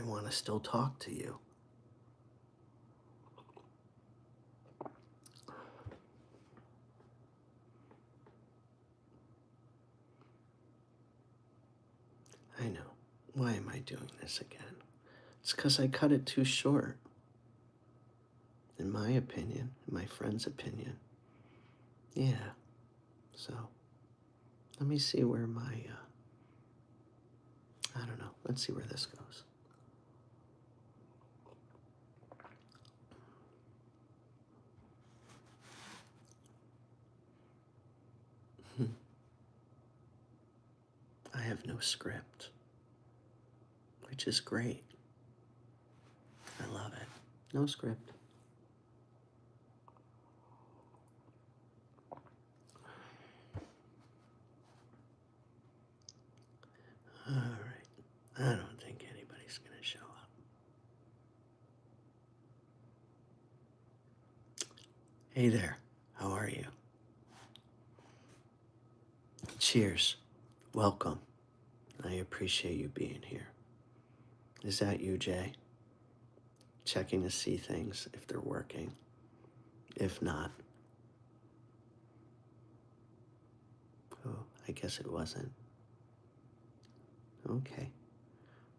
want to still talk to you. I know. Why am I doing this again? It's because I cut it too short. In my opinion, in my friend's opinion. Yeah. So, let me see where I don't know. Let's see where this goes. I have no script, which is great. I love it. No script. All right. I don't think anybody's going to show up. Hey there. How are you? Cheers. Welcome. I appreciate you being here. Is that you, Jay? Checking to see things if they're working. If not, oh, I guess it wasn't. Okay.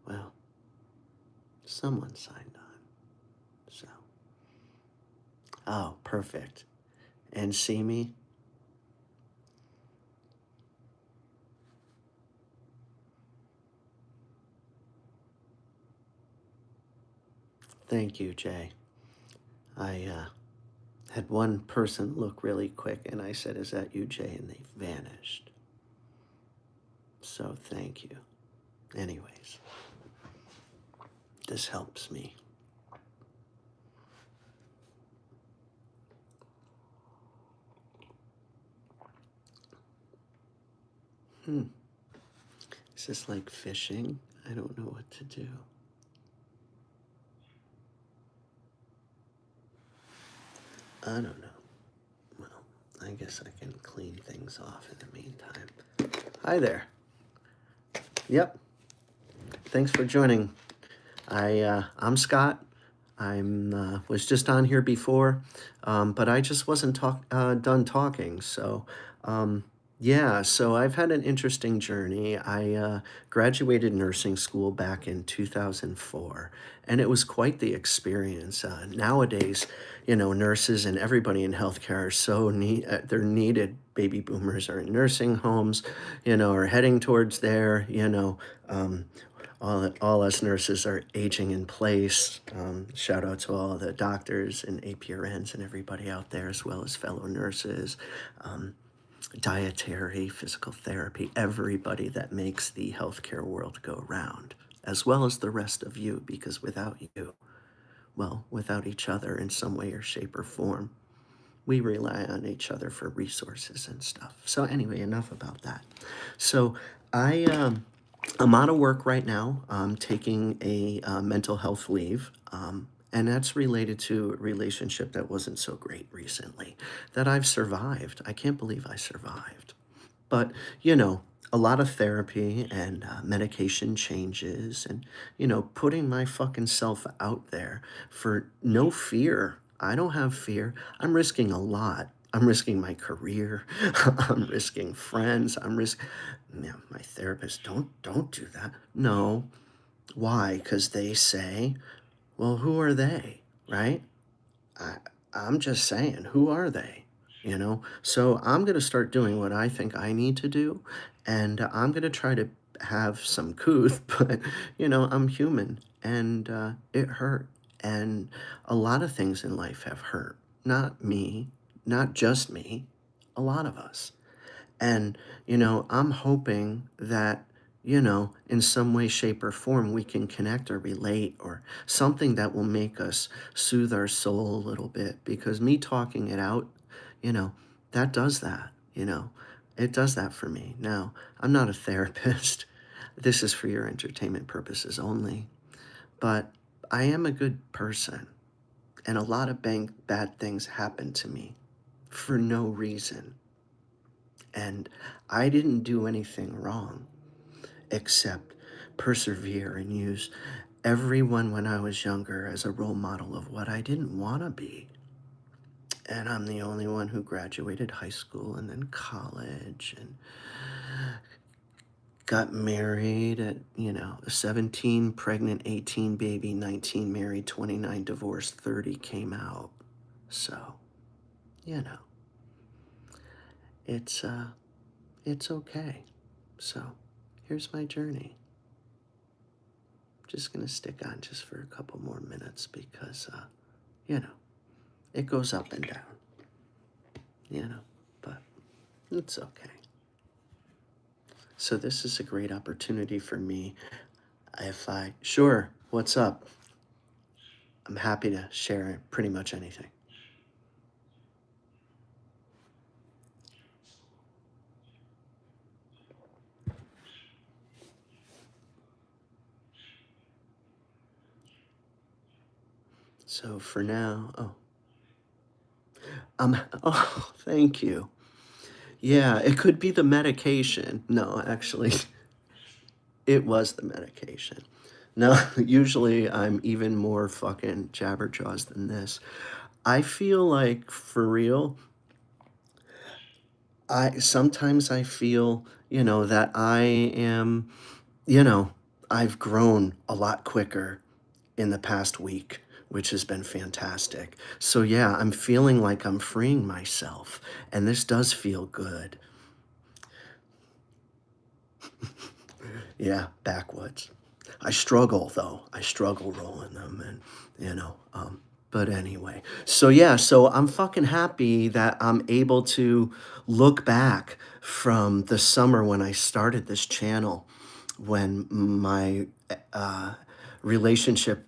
Well, someone signed on. So. Oh, perfect. And see me? Thank you, Jay. I had one person look really quick and I said, "Is that you, Jay?" And they vanished. So thank you. Anyways, this helps me. Is this like fishing? I don't know what to do. I don't know. Well, I guess I can clean things off in the meantime. Hi there. Yep. Thanks for joining. I'm Scott. I'm was just on here before, but I just wasn't done talking. So, yeah. So I've had an interesting journey. I graduated nursing school back in 2004, and it was quite the experience. Nowadays, nurses and everybody in healthcare are so they're needed. Baby boomers are in nursing homes, are heading towards there. All us nurses are aging in place. Shout out to all the doctors and APRNs and everybody out there, as well as fellow nurses, dietary, physical therapy, everybody that makes the healthcare world go round, as well as the rest of you, because without you, well, without each other in some way or shape or form, we rely on each other for resources and stuff. So anyway, enough about that. So I'm out of work right now. I'm taking a mental health leave, and that's related to a relationship that wasn't so great recently that I've survived. I can't believe I survived. But, a lot of therapy and medication changes and, putting my fucking self out there for no fear. I don't have fear. I'm risking a lot. I'm risking my career. I'm risking friends. My therapist, don't do that. No. Why? Because they say, well, who are they? Right? I, I'm just saying, who are they? So I'm going to start doing what I think I need to do, and I'm going to try to have some couth, but, I'm human, and it hurt. And a lot of things in life have hurt. Not me, not just me, a lot of us. And, I'm hoping that, in some way, shape, or form, we can connect or relate or something that will make us soothe our soul a little bit. Because me talking it out, you know, that does that, it does that for me. Now, I'm not a therapist. This is for your entertainment purposes only. But I am a good person. And a lot of bad things happen to me for no reason. And I didn't do anything wrong except persevere and use everyone when I was younger as a role model of what I didn't want to be. And I'm the only one who graduated high school and then college and got married at, 17, pregnant, 18, baby, 19, married, 29, divorced, 30 came out. So, you know, it's it's okay. So, here's my journey. Just gonna stick on just for a couple more minutes because you know, it goes up and down, but it's okay. So this is a great opportunity for me. Sure, what's up? I'm happy to share pretty much anything. So for now, oh, thank you. Yeah, it could be the medication. No, actually, it was the medication. No, usually I'm even more fucking jabberjaws than this. I feel like for real, I feel, that I am, you know, I've grown a lot quicker in the past week, which has been fantastic. So yeah, I'm feeling like I'm freeing myself, and this does feel good. Yeah, backwoods. I struggle though. I struggle rolling them and but anyway. So yeah, so I'm fucking happy that I'm able to look back from the summer when I started this channel when my relationship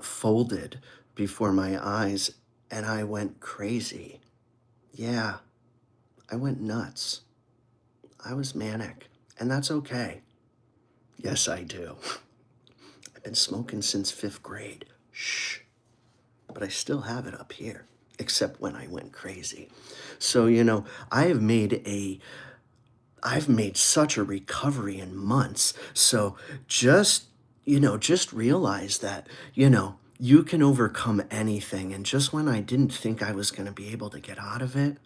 folded before my eyes and I went crazy. Yeah, I went nuts. I was manic, and that's okay. Yes, I do. I've been smoking since fifth grade. Shh. But I still have it up here, except when I went crazy. So, I have made I've made such a recovery in months. So just realize that, you can overcome anything. And just when I didn't think I was going to be able to get out of it,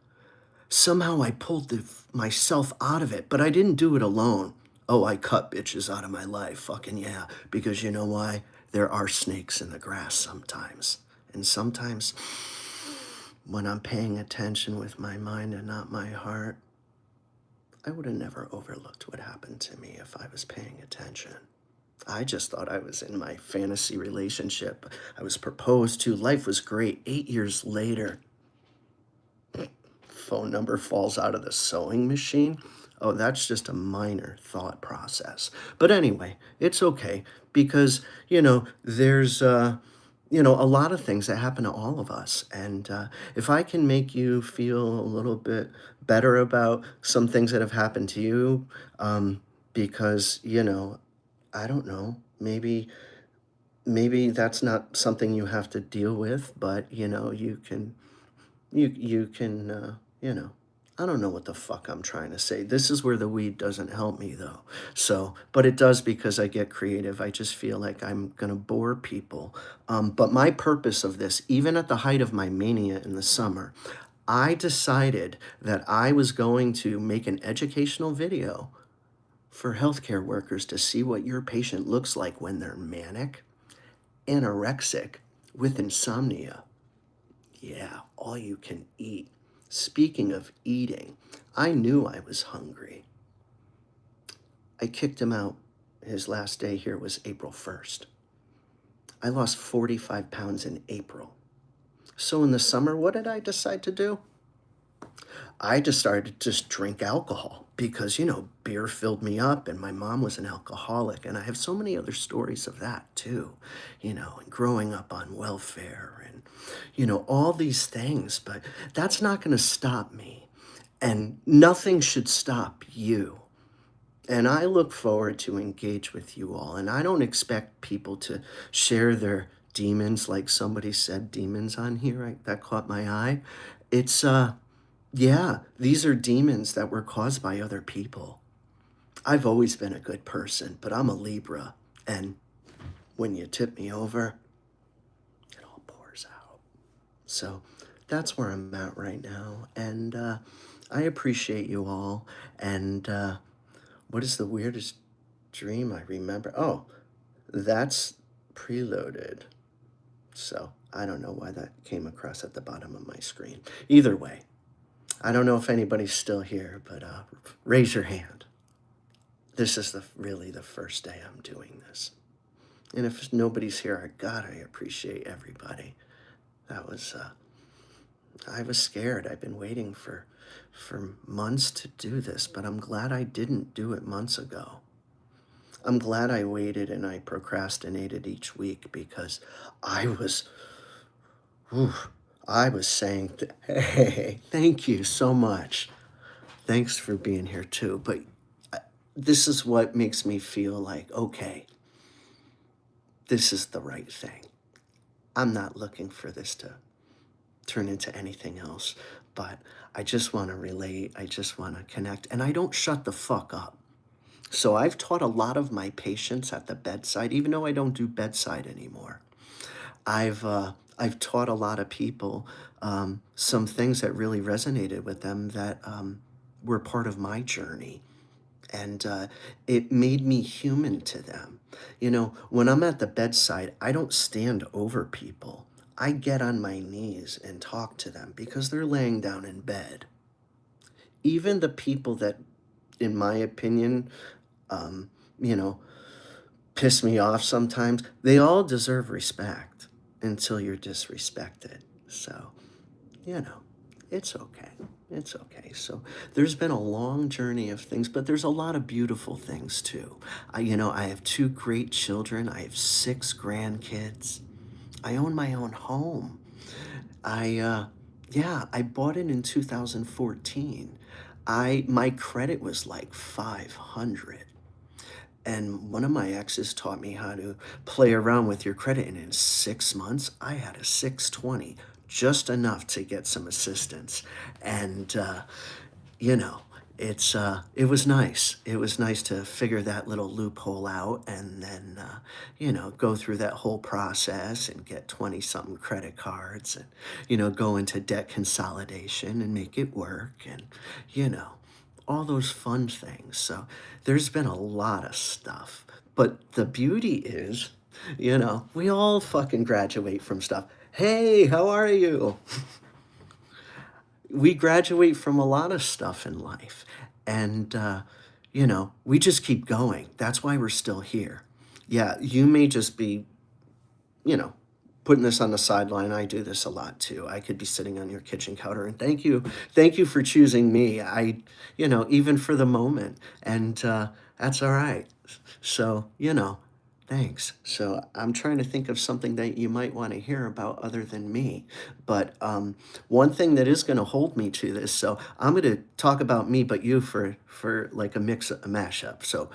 somehow I pulled myself out of it, but I didn't do it alone. Oh, I cut bitches out of my life. Fucking yeah. Because you know why? There are snakes in the grass sometimes. And sometimes when I'm paying attention with my mind and not my heart, I would have never overlooked what happened to me if I was paying attention. I just thought I was in my fantasy relationship. I was proposed to. Life was great. 8 years later, phone number falls out of the sewing machine. Oh, that's just a minor thought process. But anyway, it's okay because, there's, a lot of things that happen to all of us. And if I can make you feel a little bit better about some things that have happened to you, because, I don't know, maybe that's not something you have to deal with, but, you can, I don't know what the fuck I'm trying to say. This is where the weed doesn't help me though. So, but it does because I get creative. I just feel like I'm gonna bore people. But my purpose of this, even at the height of my mania in the summer, I decided that I was going to make an educational video for healthcare workers to see what your patient looks like when they're manic, anorexic, with insomnia. Yeah, all you can eat. Speaking of eating, I knew I was hungry. I kicked him out. His last day here was April 1st. I lost 45 pounds in April. So in the summer, what did I decide to do? I just started to just drink alcohol because, beer filled me up and my mom was an alcoholic. And I have so many other stories of that too, and growing up on welfare and, all these things. But that's not going to stop me. And nothing should stop you. And I look forward to engage with you all. And I don't expect people to share their demons like somebody said demons on here. That caught my eye. It's, yeah, these are demons that were caused by other people. I've always been a good person, but I'm a Libra. And when you tip me over, it all pours out. So that's where I'm at right now. And I appreciate you all. And what is the weirdest dream I remember? Oh, that's preloaded. So I don't know why that came across at the bottom of my screen. Either way, I don't know if anybody's still here, but raise your hand. This is really the first day I'm doing this. And if nobody's here, God, I appreciate everybody. That was, I was scared. I've been waiting for months to do this, but I'm glad I didn't do it months ago. I'm glad I waited and I procrastinated each week because I was, whew, I was saying, hey, thank you so much. Thanks for being here too. But this is what makes me feel like, okay, this is the right thing. I'm not looking for this to turn into anything else, but I just want to relate. I just want to connect. And I don't shut the fuck up. So I've taught a lot of my patients at the bedside, even though I don't do bedside anymore. I've taught a lot of people some things that really resonated with them that were part of my journey. And it made me human to them. You know, when I'm at the bedside, I don't stand over people. I get on my knees and talk to them because they're laying down in bed. Even the people that, in my opinion, um, you know, piss me off sometimes, they all deserve respect until you're disrespected. So, you know, it's okay. It's okay. So there's been a long journey of things, but there's a lot of beautiful things too. I have two great children. I have six grandkids. I own my own home. I bought it in 2014. My credit was like 500. And one of my exes taught me how to play around with your credit. And in 6 months, I had a 620, just enough to get some assistance. And, you know, it was nice. It was nice to figure that little loophole out and then, go through that whole process and get 20 something credit cards and, go into debt consolidation and make it work. And, you know, all those fun things. So there's been a lot of stuff. But the beauty is, we all fucking graduate from stuff. Hey, how are you? We graduate from a lot of stuff in life. And, we just keep going. That's why we're still here. Yeah, you may just be, you know, putting this on the sideline. I do this a lot too. I could be sitting on your kitchen counter and thank you for choosing me. Even for the moment. And that's all right. So, thanks. So I'm trying to think of something that you might want to hear about other than me. But one thing that is going to hold me to this, so I'm going to talk about me, but you for like a mashup. So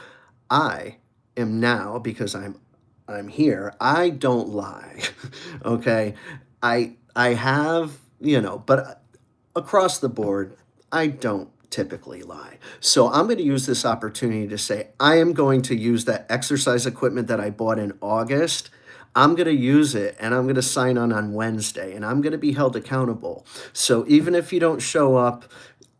I am now, because I'm here, I don't lie. Okay? I have, but across the board, I don't typically lie. So I'm going to use this opportunity to say I am going to use that exercise equipment that I bought in August. I'm going to use it and I'm going to sign on Wednesday and I'm going to be held accountable. So even if you don't show up,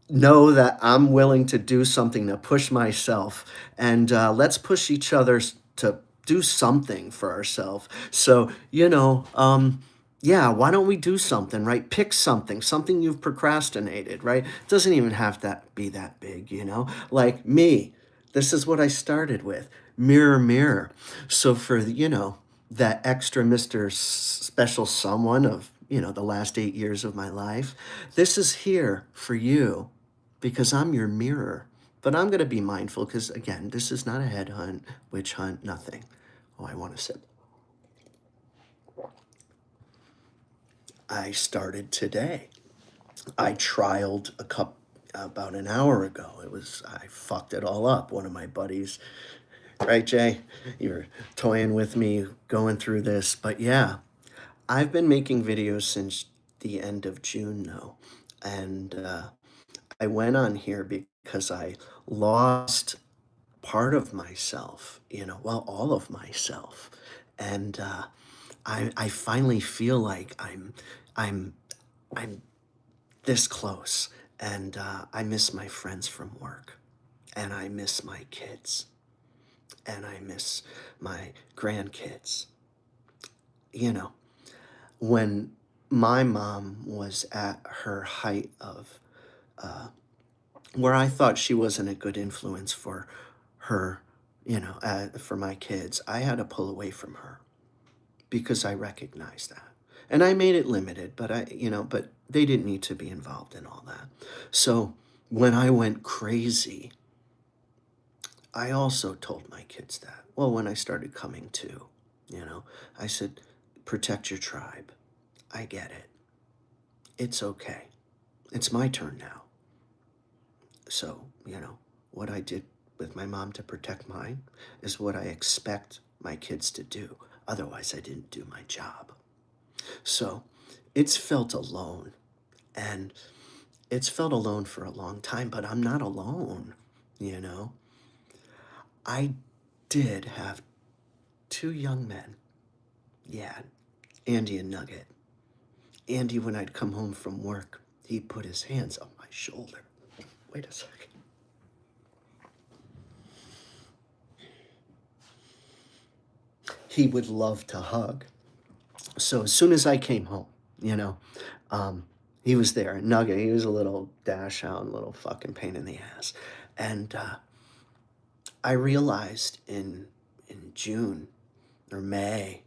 know that I'm willing to do something to push myself, and let's push each other to do something for ourselves. So, yeah, why don't we do something, right? Pick something you've procrastinated, right? It doesn't even have to be that big, Like me, this is what I started with. Mirror, mirror. So for, that extra Mr. Special someone of, the last 8 years of my life, this is here for you because I'm your mirror. But I'm going to be mindful because, again, this is not a headhunt, witch hunt, nothing. Oh, I want to sip. I started today. I trialed a cup about an hour ago. I fucked it all up. One of my buddies, right, Jay? You're toying with me going through this. But yeah, I've been making videos since the end of June now. And I went on here because I lost part of myself, well, all of myself. And I finally feel like I'm I'm this close, and I miss my friends from work, and I miss my kids, and I miss my grandkids. You know, when my mom was at her height of where I thought she wasn't a good influence for her, for my kids, I had to pull away from her because I recognized that. And I made it limited, but they didn't need to be involved in all that. So when I went crazy, I also told my kids that. Well, when I started coming to, I said, protect your tribe. I get it. It's okay. It's my turn now. So, what I did with my mom to protect mine is what I expect my kids to do. Otherwise, I didn't do my job. So, it's felt alone. And it's felt alone for a long time, but I'm not alone, you know? I did have two young men. Yeah, Andy and Nugget. Andy, when I'd come home from work, he'd put his hands on my shoulder. Wait a second. He would love to hug. So as soon as I came home, um, he was there. And Nugget, he was a little dash hound, little fucking pain in the ass. And I realized in June or May,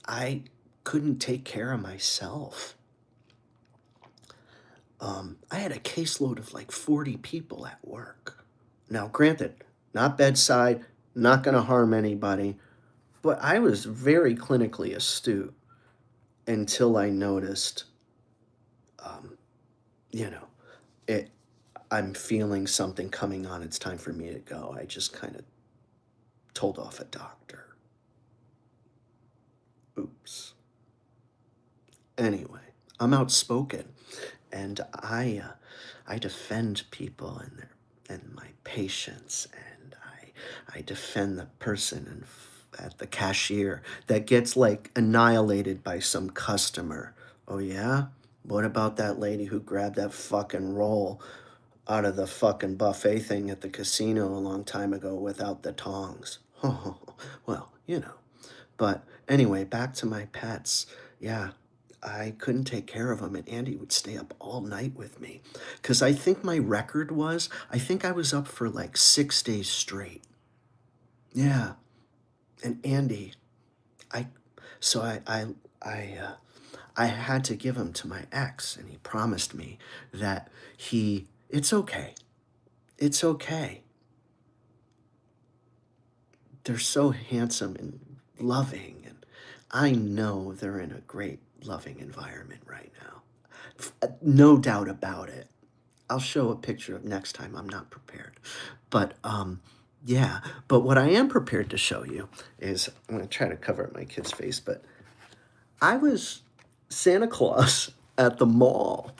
I couldn't take care of myself. I had a caseload of like 40 people at work. Now, granted, not bedside, not going to harm anybody, but I was very clinically astute until I noticed, um, you know, it. I'm feeling something coming on. It's time for me to go. I just kind of told off a doctor. Oops. Anyway, I'm outspoken, and I defend people and my patients, and I defend the person at the cashier that gets like annihilated by some customer. Oh yeah? What about that lady who grabbed that fucking roll out of the fucking buffet thing at the casino a long time ago without the tongs? Well, But anyway, back to my pets. Yeah, I couldn't take care of them, and Andy would stay up all night with me. Because I think my record was, I think I was up for like 6 days straight. Yeah, and Andy, I, so I had to give him to my ex, and he promised me that it's okay. It's okay. They're so handsome and loving, and I know they're in a great, loving environment right now. No doubt about it. I'll show a picture of next time. I'm not prepared. But yeah, but what I am prepared to show you is I'm going to try to cover up my kid's face, but I was Santa Claus at the mall.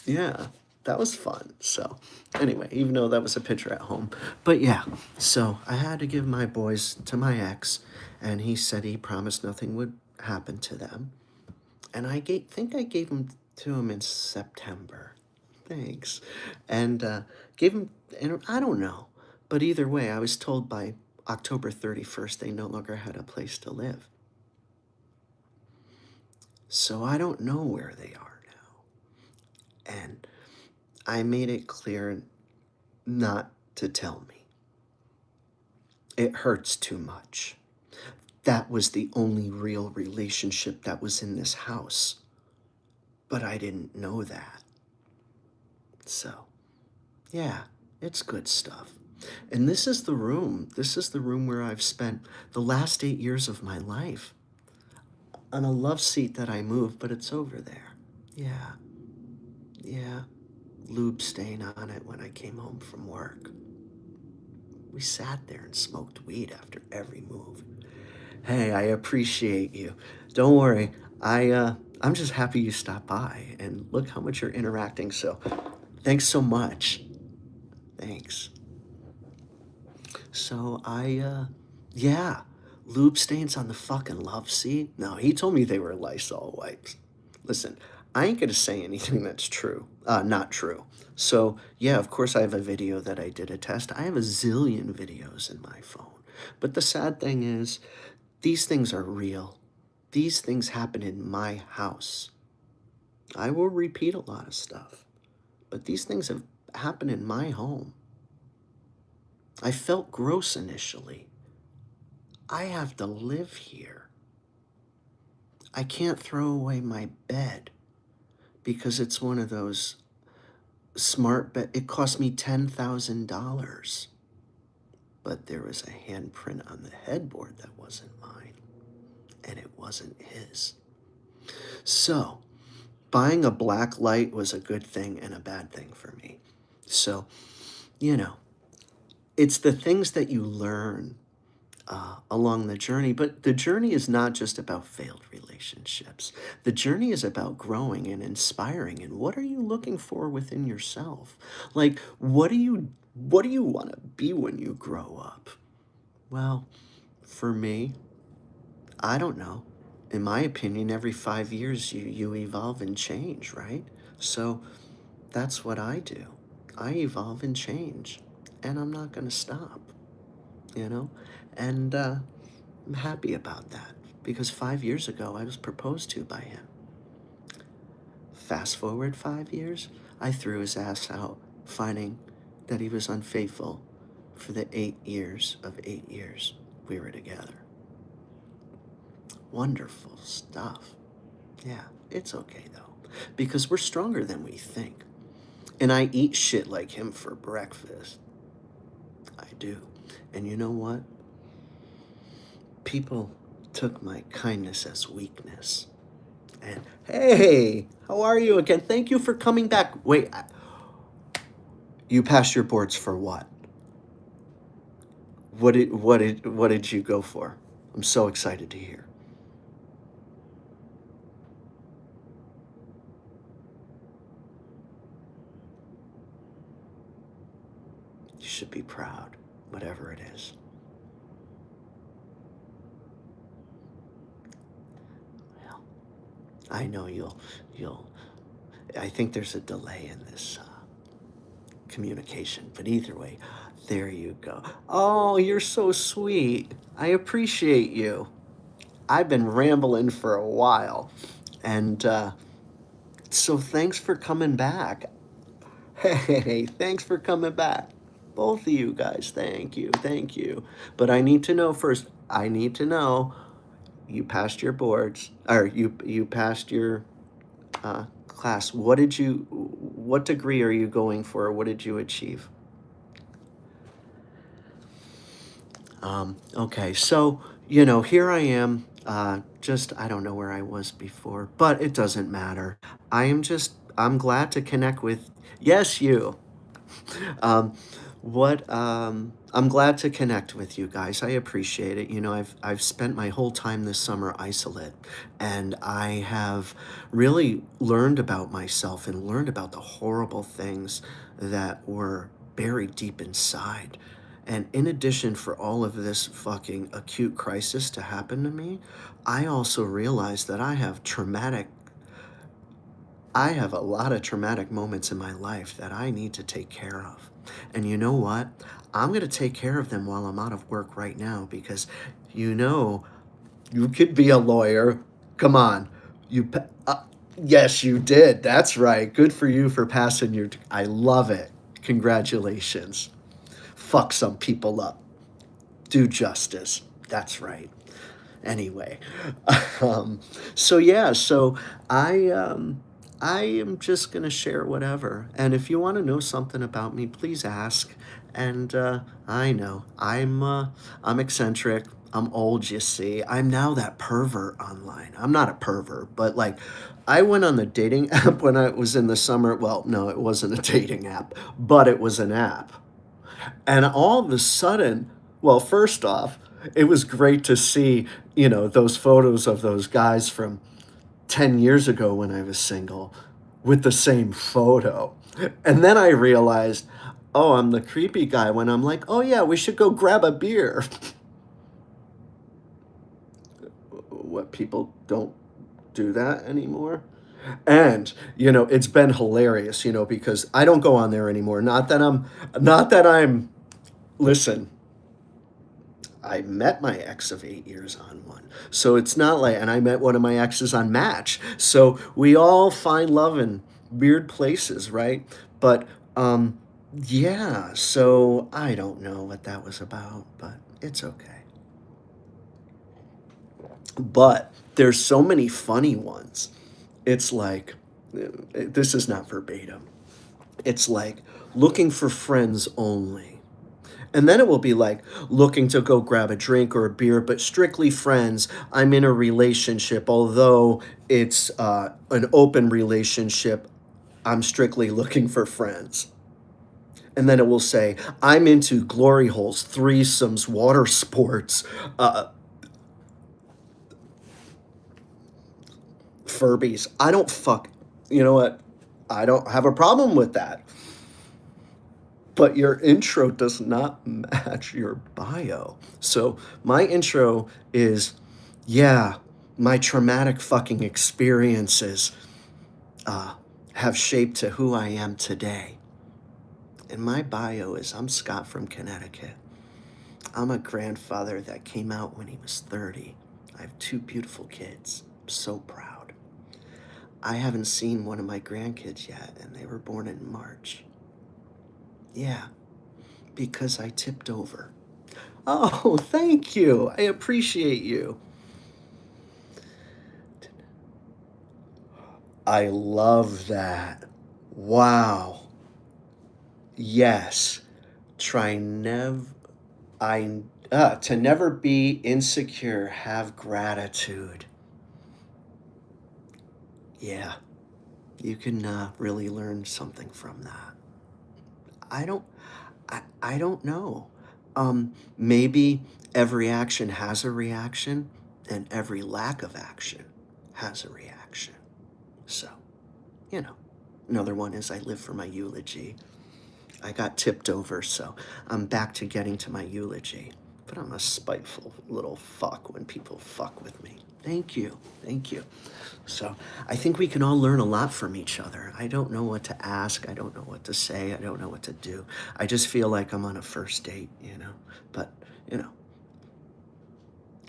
Yeah, that was fun. So, anyway, even though that was a picture at home. But yeah, so I had to give my boys to my ex, and he said he promised nothing would happen to them. And think I gave them to him in September. Thanks. And gave him, and I don't know. But either way, I was told by October 31st they no longer had a place to live. So I don't know where they are now. And I made it clear not to tell me. It hurts too much. That was the only real relationship that was in this house. But I didn't know that. So, yeah, it's good stuff. And this is the room. This is the room where I've spent the last 8 years of my life. On a love seat that I moved, but it's over there. Yeah. Yeah. Lube stain on it when I came home from work. We sat there and smoked weed after every move. Hey, I appreciate you. Don't worry. I'm just happy you stopped by, and look how much you're interacting. So, thanks so much. Thanks. So yeah. Lube stains on the fucking love seat? No, he told me they were Lysol wipes. Listen, I ain't gonna say anything that's true, not true. So, yeah, of course I have a video that I did a test. I have a zillion videos in my phone. But the sad thing is, these things are real. These things happen in my house. I will repeat a lot of stuff, but these things have happened in my home. I felt gross initially. I have to live here. I can't throw away my bed because it's one of those smart bed. It cost me $10,000, but there was a handprint on the headboard that wasn't mine, and it wasn't his. So, buying a black light was a good thing and a bad thing for me. So, you know, it's the things that you learn along the journey. But the journey is not just about failed relationships. The journey is about growing and inspiring. And what are you looking for within yourself? Like, what do you want to be when you grow up? Well, for me, I don't know. In my opinion, every 5 years you evolve and change, right? So that's what I do. I evolve and change, and I'm not going to stop, you know? And I'm happy about that because 5 years ago I was proposed to by him. Fast forward 5 years, I threw his ass out, finding that he was unfaithful for the 8 years of 8 years we were together. Wonderful stuff. Yeah, it's okay though, because we're stronger than we think. And I eat shit like him for breakfast. I do. And you know what? People took my kindness as weakness. And hey, how are you again? Thank you for coming back. Wait, you passed your boards for what? What did you go for? I'm so excited to hear. You should be proud, whatever it is. Well, I know you'll. I think there's a delay in this communication, but either way, there you go. Oh, you're so sweet. I appreciate you. I've been rambling for a while, and so thanks for coming back. Hey, thanks for coming back. Both of you guys, thank you, thank you. But I need to know first. I need to know you passed your boards, or you passed your class. What degree are you going for? What did you achieve? Okay, so, here I am. I don't know where I was before, but it doesn't matter. I'm glad to connect with, yes, you. Um, I'm glad to connect with you guys. I appreciate it. I've spent my whole time this summer isolate, and I have really learned about myself and learned about the horrible things that were buried deep inside. And in addition for all of this fucking acute crisis to happen to me, I also realized that I have a lot of traumatic moments in my life that I need to take care of. And you know what? I'm going to take care of them while I'm out of work right now because you know you could be a lawyer. Come on. Yes, you did. That's right. Good for you for passing I love it. Congratulations. Fuck some people up. Do justice. That's right. Anyway, um, so yeah, so I am just gonna share whatever. And if you want to know something about me, please ask. And I know I'm eccentric. I'm old, you see. I'm now that pervert online. I'm not a pervert, but like I went on the dating app when I was in the summer. Well, no, it wasn't a dating app, but it was an app. And all of a sudden, well, first off, it was great to see, those photos of those guys from 10 years ago when I was single with the same photo. And then I realized, oh, I'm the creepy guy when I'm like, oh, yeah, we should go grab a beer. what people don't do that anymore. And, it's been hilarious, because I don't go on there anymore. Not that I'm, listen, I met my ex of 8 years on one. So it's not like, and I met one of my exes on Match. So we all find love in weird places, right? But, yeah, so I don't know what that was about, but it's okay. But there's so many funny ones. It's like, this is not verbatim. It's like looking for friends only. And then it will be like looking to go grab a drink or a beer, but strictly friends. I'm in a relationship, although it's an open relationship. I'm strictly looking for friends. And then it will say, I'm into glory holes, threesomes, water sports, uh, Furbies. I don't fuck. You know what? I don't have a problem with that. But your intro does not match your bio. So my intro is, yeah, my traumatic fucking experiences have shaped to who I am today. And my bio is, I'm Scott from Connecticut. I'm a grandfather that came out when he was 30. I have 2 beautiful kids. I'm so proud. I haven't seen one of my grandkids yet, and they were born in March. Yeah, because I tipped over. Oh, thank you. I appreciate you. I love that. Wow. Yes. Try to never be insecure, have gratitude. Yeah. You can really learn something from that. I don't I don't know. Maybe every action has a reaction, and every lack of action has a reaction. So, you know. Another one is I live for my eulogy. I got tipped over, so I'm back to getting to my eulogy. But I'm a spiteful little fuck when people fuck with me. Thank you. Thank you. So I think we can all learn a lot from each other. I don't know what to ask. I don't know what to say. I don't know what to do. I just feel like I'm on a first date, But, I don't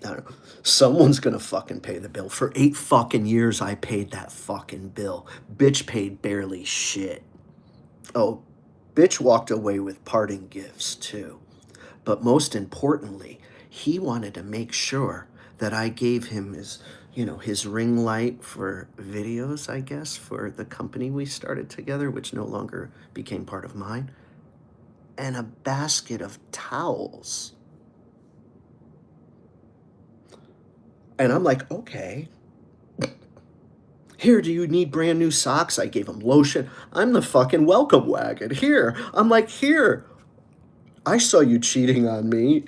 know. Someone's gonna fucking pay the bill. For 8 fucking years, I paid that fucking bill. Bitch paid barely shit. Oh, bitch walked away with parting gifts, too. But most importantly, he wanted to make sure that I gave him his ring light for videos, I guess, for the company we started together, which no longer became part of mine, and a basket of towels. And I'm like, okay. Here, do you need brand new socks? I gave him lotion. I'm the fucking welcome wagon. Here. I'm like, here. I saw you cheating on me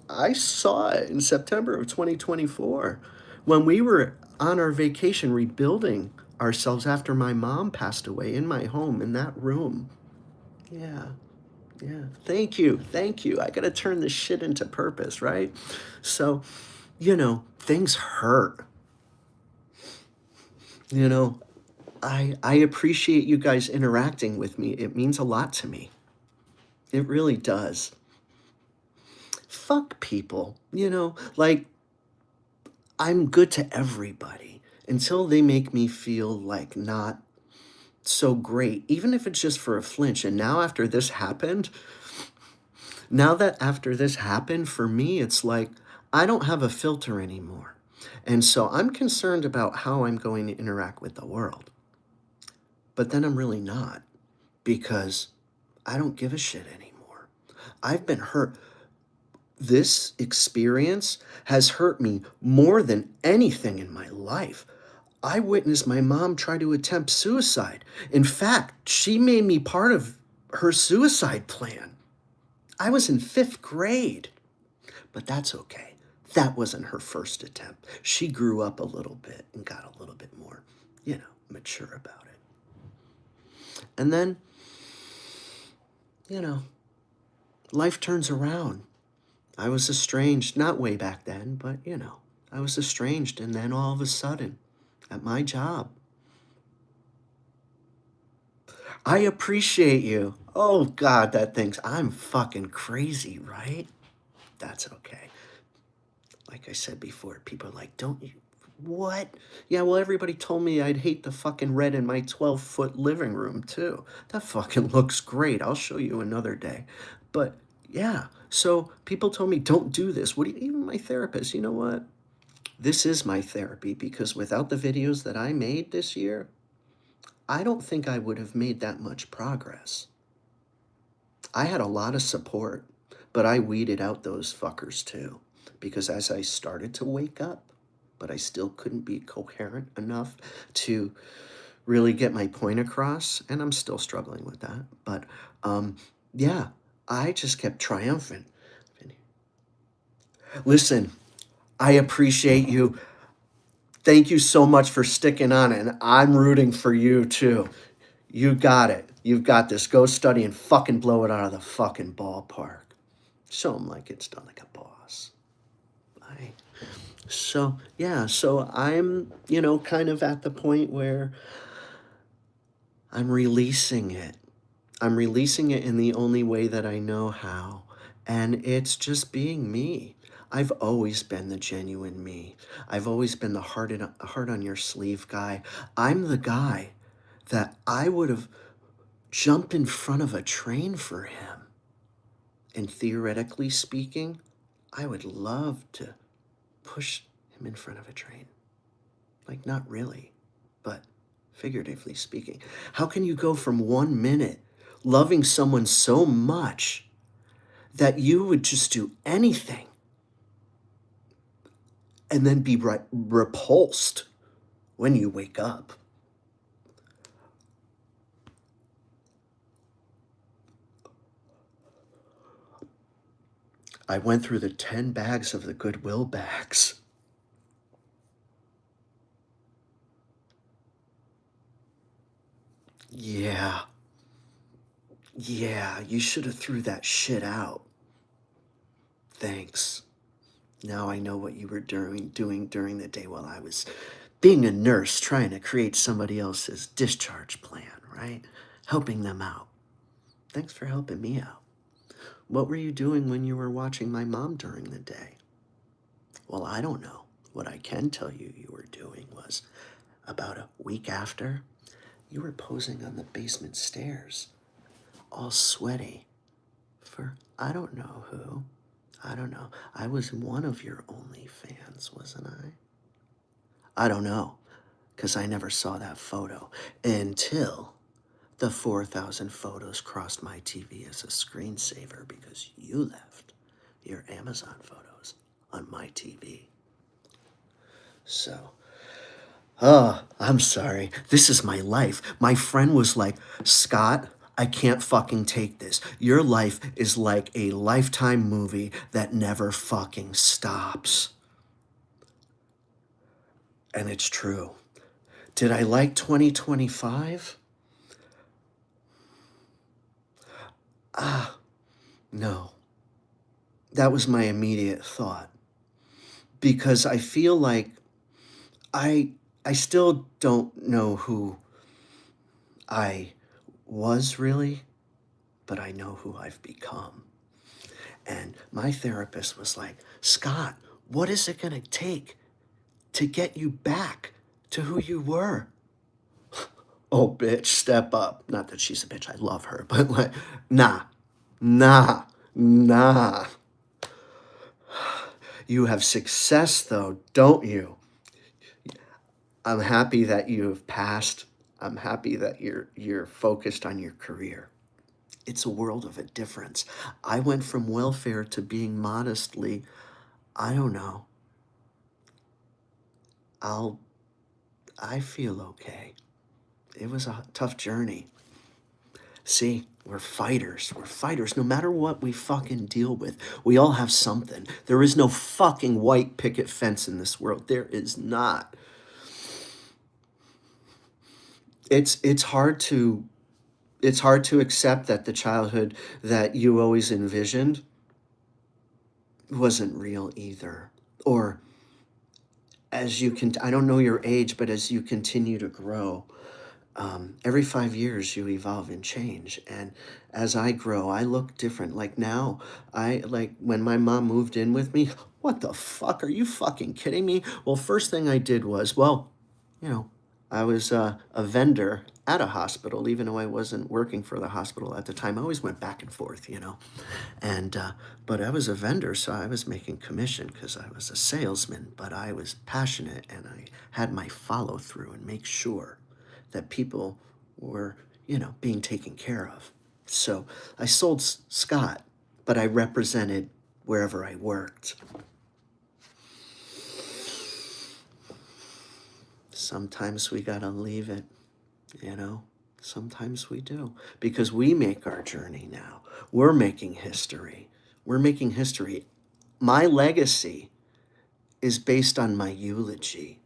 I saw it in September of 2024 when we were on our vacation rebuilding ourselves after my mom passed away in my home in that room. Yeah. Yeah. Thank you. Thank you. I got to turn this shit into purpose, right? So, things hurt. I appreciate you guys interacting with me. It means a lot to me. It really does. Fuck people, like I'm good to everybody until they make me feel like not so great, even if it's just for a flinch. And now that after this happened, for me, it's like I don't have a filter anymore. And so I'm concerned about how I'm going to interact with the world. But then I'm really not because I don't give a shit anymore. I've been hurt. This experience has hurt me more than anything in my life. I witnessed my mom try to attempt suicide. In fact, she made me part of her suicide plan. I was in 5th grade, but that's okay. That wasn't her first attempt. She grew up a little bit and got a little bit more, mature about it. And then, life turns around. I was estranged, not way back then, but you know, I was estranged. And then all of a sudden, at my job, I appreciate you. Oh God, that thinks I'm fucking crazy, right? That's okay. Like I said before, people are like, don't you? What? Yeah, well, everybody told me I'd hate the fucking red in my 12-foot living room, too. That fucking looks great. I'll show you another day. But yeah, so people told me, don't do this. What do you, even my therapist, you know what? This is my therapy because without the videos that I made this year, I don't think I would have made that much progress. I had a lot of support, but I weeded out those fuckers too. Because as I started to wake up, but I still couldn't be coherent enough to really get my point across, and I'm still struggling with that. But yeah, I just kept triumphant. Listen, I appreciate you. Thank you so much for sticking on it, and I'm rooting for you too. You got it. You've got this. Go study and fucking blow it out of the fucking ballpark. Show them like it's done like a boss. Bye. So, yeah, so I'm, kind of at the point where I'm releasing it. I'm releasing it in the only way that I know how. And it's just being me. I've always been the genuine me. I've always been the heart on your sleeve guy. I'm the guy that I would have jumped in front of a train for him. And theoretically speaking, I would love to push him in front of a train. Like, not really, but figuratively speaking. How can you go from 1 minute loving someone so much that you would just do anything and then be repulsed when you wake up? I went through the 10 bags of the Goodwill bags. Yeah. Yeah, you should have threw that shit out. Thanks. Now I know what you were doing during the day while I was being a nurse trying to create somebody else's discharge plan, right? Helping them out. Thanks for helping me out. What were you doing when you were watching my mom during the day? Well, I don't know. What I can tell you were doing was about a week after, you were posing on the basement stairs, all sweaty, for I don't know who. I don't know. I was one of your only fans, wasn't I? I don't know, because I never saw that photo until the 4,000 photos crossed my TV as a screensaver because you left your Amazon photos on my TV. So, I'm sorry. This is my life. My friend was like, Scott, I can't fucking take this. Your life is like a Lifetime movie that never fucking stops. And it's true. Did I like 2025? No. That was my immediate thought. Because I feel like I I still don't know who I was really, but I know who I've become. And my therapist was like, Scott, what is it going to take to get you back to who you were? Oh, bitch, step up. Not that she's a bitch, I love her, but like, nah, nah, nah. You have success though, don't you? I'm happy that you have passed. I'm happy that you're focused on your career. It's a world of a difference. I went from welfare to being modestly, I don't know. I'll I feel okay. It was a tough journey. See, we're fighters. We're fighters. No matter what we fucking deal with, we all have something. There is no fucking white picket fence in this world. There is not. It's hard to it's hard to accept that the childhood that you always envisioned wasn't real either. Or as you can, I don't know your age, but as you continue to grow, every 5 years you evolve and change. And as I grow, I look different. Like now, I like when my mom moved in with me, what the fuck? Are you fucking kidding me? Well, first thing I did was, well, you know, I was a vendor at a hospital, even though I wasn't working for the hospital at the time. I always went back and forth, and but I was a vendor, so I was making commission because I was a salesman. But I was passionate, and I had my follow through and make sure that people were, being taken care of. So I sold Scott, but I represented wherever I worked. Sometimes we gotta leave it, you know? Sometimes we do. Because we make our journey now. We're making history. We're making history. My legacy is based on my eulogy,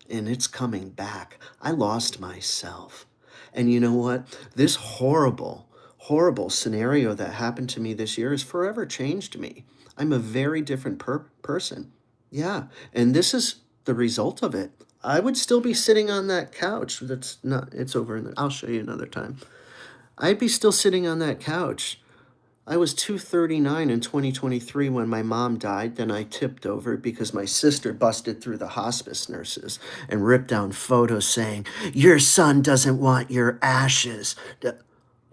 and it's coming back. I lost myself. And you know what? This horrible, horrible scenario that happened to me this year has forever changed me. I'm a very different person. Yeah. And this is the result of it. I would still be sitting on that couch. That's not, it's over. I'll show you another time. I'd be still sitting on that couch. I was 239 in 2023 when my mom died. Then I tipped over because my sister busted through the hospice nurses and ripped down photos saying, "Your son doesn't want your ashes."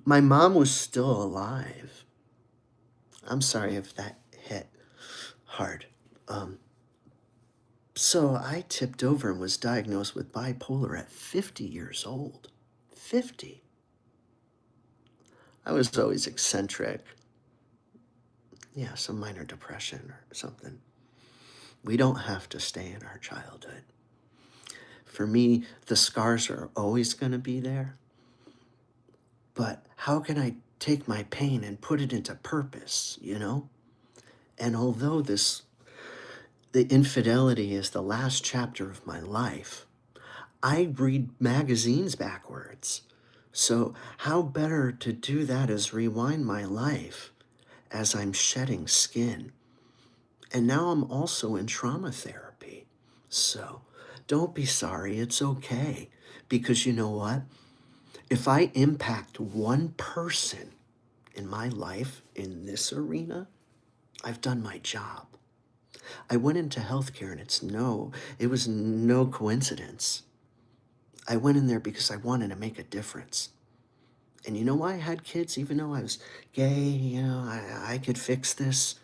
My mom was still alive. I'm sorry if that hit hard. So I tipped over and was diagnosed with bipolar at 50 years old. 50. I was always eccentric. Yeah, some minor depression or something. We don't have to stay in our childhood. For me, the scars are always going to be there. But how can I take my pain and put it into purpose, And although the infidelity is the last chapter of my life, I read magazines backwards. So how better to do that is rewind my life as I'm shedding skin. And now I'm also in trauma therapy. So don't be sorry, it's okay. Because you know what? If I impact one person in my life in this arena, I've done my job. I went into healthcare and it was no coincidence. I went in there because I wanted to make a difference. And you know why I had kids, even though I was gay, I could fix this,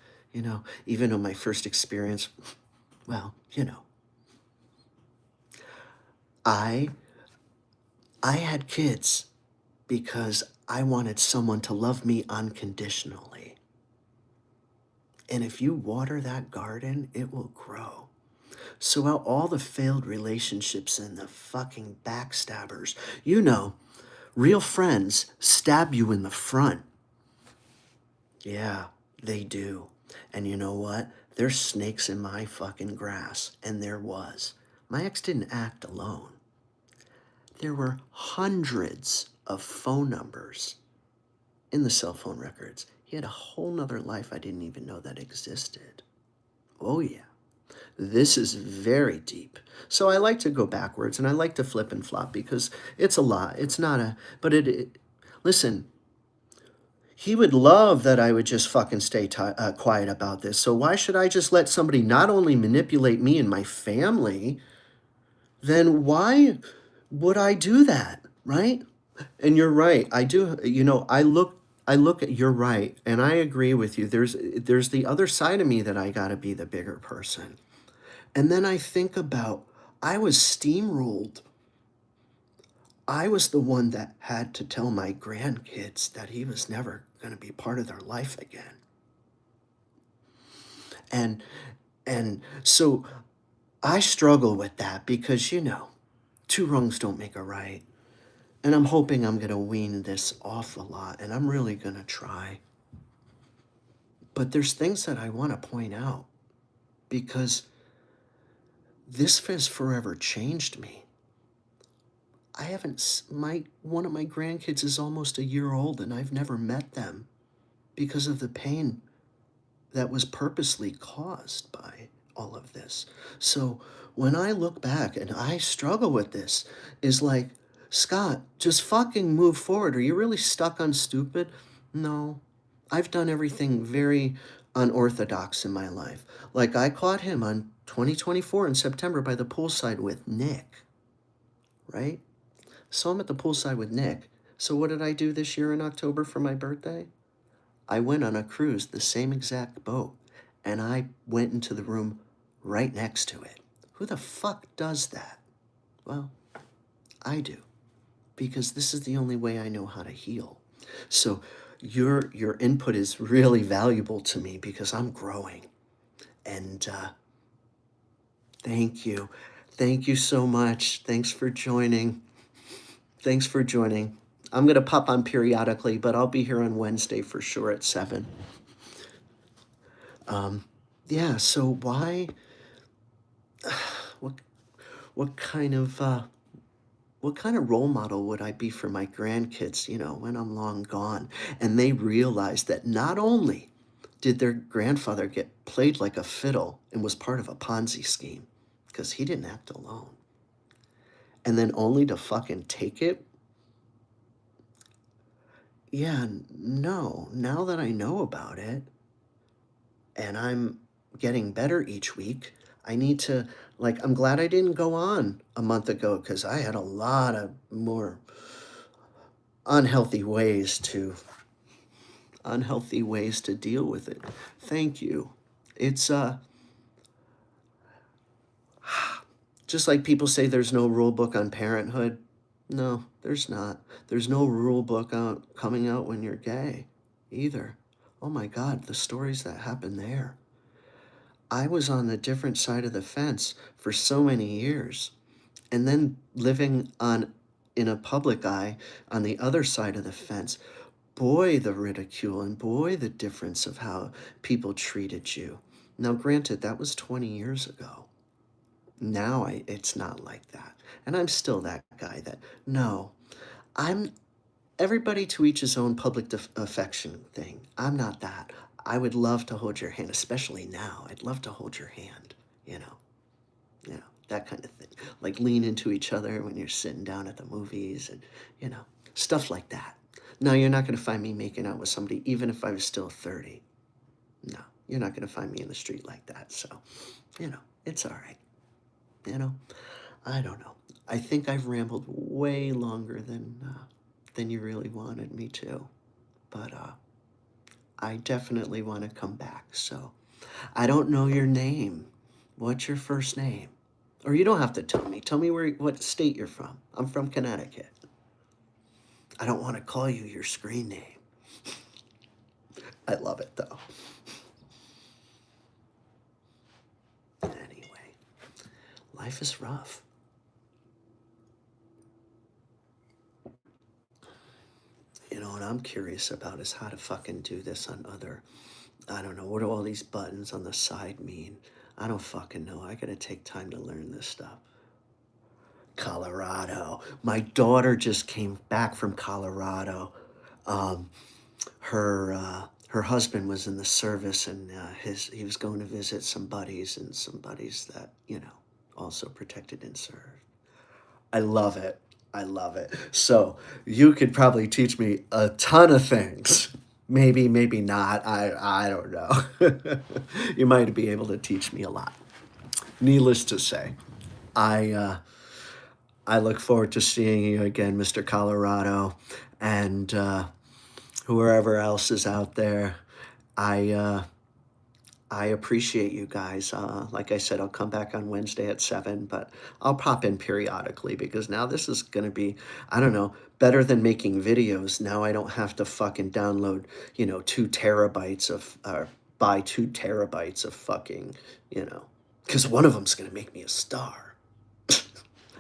even though my first experience, well, I I had kids because I wanted someone to love me unconditionally. And if you water that garden, it will grow. So out all the failed relationships and the fucking backstabbers, real friends stab you in the front. Yeah, they do. And you know what? There's snakes in my fucking grass. And there was. My ex didn't act alone. There were hundreds of phone numbers in the cell phone records. He had a whole nother life I didn't even know that existed. Oh, yeah. This is very deep. So I like to go backwards and I like to flip and flop because it's a lot. It's not but listen, he would love that I would just fucking stay quiet about this. So why should I just let somebody not only manipulate me and my family, then why would I do that, right? And you're right. I do, I look at, you're right, and I agree with you. There's the other side of me that I got to be the bigger person. And then I think about I was steamrolled. I was the one that had to tell my grandkids that he was never going to be part of their life again. And so I struggle with that because two wrongs don't make a right. And I'm hoping I'm going to wean this off a lot, and I'm really going to try. But there's things that I want to point out because this has forever changed me. I haven't, one of my grandkids is almost a year old and I've never met them because of the pain that was purposely caused by all of this. So when I look back and I struggle with this, is like, Scott, just fucking move forward. Are you really stuck on stupid? No. I've done everything very unorthodox in my life. Like I caught him on 2024 in September by the poolside with Nick, right? So I'm at the poolside with Nick. So what did I do this year in October for my birthday? I went on a cruise, the same exact boat, and I went into the room right next to it. Who the fuck does that? Well, I do, because this is the only way I know how to heal. So your input is really valuable to me because I'm growing. And thank you. Thank you so much. Thanks for joining. Thanks for joining. I'm going to pop on periodically, but I'll be here on Wednesday for sure at 7. Yeah, so why, what, what kind of, what kind of role model would I be for my grandkids, when I'm long gone? And they realize that not only did their grandfather get played like a fiddle and was part of a Ponzi scheme, because he didn't act alone, and then only to fucking take it. Yeah, no, now that I know about it, and I'm getting better each week, I need to, like, I'm glad I didn't go on a month ago because I had a lot of more unhealthy ways to deal with it. Thank you. It's just like people say there's no rule book on parenthood. No, there's not. There's no rule book coming out when you're gay either. Oh my God, the stories that happen there. I was on the different side of the fence for so many years, and then living in a public eye on the other side of the fence. Boy, the ridicule, and boy, the difference of how people treated you. Now, granted, that was 20 years ago. Now it's not like that. And I'm still that guy that, no, I'm everybody to each his own public affection thing. I'm not that. I would love to hold your hand, especially now. I'd love to hold your hand, you know, that kind of thing. Like lean into each other when you're sitting down at the movies and, stuff like that. No, you're not going to find me making out with somebody, even if I was still 30. No, you're not going to find me in the street like that. So, it's all right. I don't know. I think I've rambled way longer than you really wanted me to. But I definitely want to come back. So I don't know your name. What's your first name? Or you don't have to tell me. Tell me what state you're from. I'm from Connecticut. I don't want to call you your screen name. I love it though. Anyway, life is rough. What I'm curious about is how to fucking do this on other, I don't know, what do all these buttons on the side mean? I don't fucking know. I gotta take time to learn this stuff. Colorado. My daughter just came back from Colorado. Um, her husband was in the service, and he was going to visit some buddies that also protected and served. I love it. I love it. So you could probably teach me a ton of things. Maybe, maybe not. I don't know. You might be able to teach me a lot. Needless to say, I I look forward to seeing you again, Mr. Colorado, and whoever else is out there. I I appreciate you guys. Like I said, I'll come back on Wednesday at 7, but I'll pop in periodically because now this is going to be, I don't know, better than making videos. Now I don't have to fucking download, 2 terabytes of, buy 2 terabytes of fucking, because one of them's going to make me a star.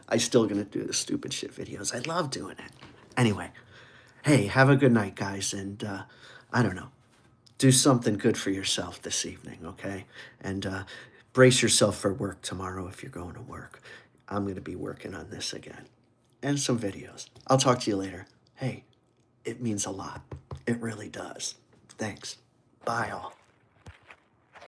I still going to do the stupid shit videos. I love doing it. Anyway, hey, have a good night, guys. And I don't know. Do something good for yourself this evening, okay? And brace yourself for work tomorrow if you're going to work. I'm going to be working on this again. And some videos. I'll talk to you later. Hey, it means a lot. It really does. Thanks. Bye, all.